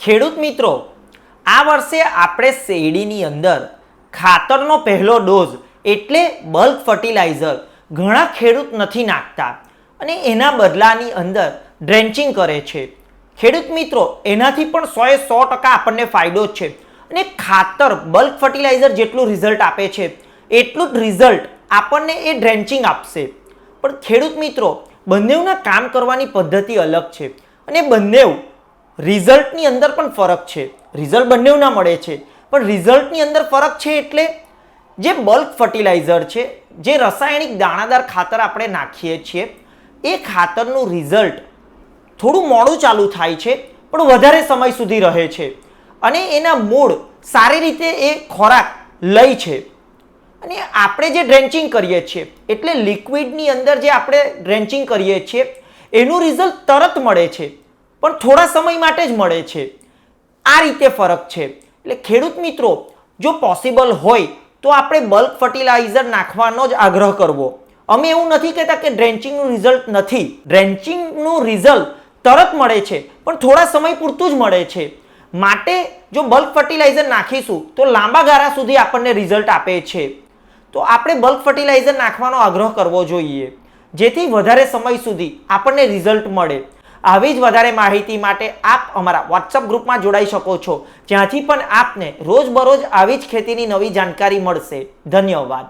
ખેડૂત મિત્રો, આ વર્ષે આપણે શેરડીની અંદર ખાતરનો પહેલો ડોઝ એટલે બલ્ક ફર્ટિલાઇઝર ઘણા ખેડૂત નથી નાખતા અને એના બદલાની અંદર ડ્રેન્ચિંગ કરે છે. ખેડૂત મિત્રો, એનાથી પણ 100% આપણને ફાયદો જ છે અને ખાતર બલ્ક ફર્ટિલાઇઝર જેટલું રિઝલ્ટ આપે છે એટલું જ રિઝલ્ટ આપણને એ ડ્રેન્ચિંગ આપશે. પણ ખેડૂત મિત્રો, બંનેના કામ કરવાની પદ્ધતિ અલગ છે અને બંને રિઝલ્ટની અંદર પણ ફરક છે. રિઝલ્ટ બંનેના મળે છે પણ રિઝલ્ટની અંદર ફરક છે. એટલે જે બલ્ક ફર્ટિલાઇઝર છે, જે રાસાયણિક દાણાદાર ખાતર આપણે નાખીએ છીએ, એ ખાતરનું રિઝલ્ટ થોડું મોડું ચાલુ થાય છે પણ વધારે સમય સુધી રહે છે અને એના મૂળ સારી રીતે એ ખોરાક લઈ છે. અને આપણે જે ડ્રેન્ચિંગ કરીએ છીએ એટલે લિક્વિડની અંદર જે આપણે ડ્રેન્ચિંગ કરીએ છીએ એનું રિઝલ્ટ તરત મળે છે પણ થોડા સમય માટે જ મળે છે. આ રીતે ફરક છે. એટલે ખેડૂત મિત્રો, જો પોસિબલ હોય તો આપણે બલ્ક ફર્ટિલાઇઝર નાખવાનો જ આગ્રહ કરવો. અમે એવું નથી કહેતા કે ડ્રેન્ચિંગનું રિઝલ્ટ નથી. ડ્રેન્ચિંગનું રિઝલ્ટ તરત મળે છે પણ થોડા સમય પૂરતું જ મળે છે. માટે જો બલ્ક ફર્ટિલાઇઝર નાખીશું તો લાંબા ગાળા સુધી આપણને રિઝલ્ટ આપે છે. તો આપણે બલ્ક ફર્ટિલાઇઝર નાખવાનો આગ્રહ કરવો જોઈએ જેથી વધારે સમય સુધી આપણને રિઝલ્ટ મળે. આવી જ વધારે માહિતી માટે આપ અમારા વોટ્સઅપ ગ્રુપમાં જોડાઈ શકો છો, જ્યાંથી પણ આપને રોજબરોજ આવી જ ખેતીની નવી જાણકારી મળશે. ધન્યવાદ.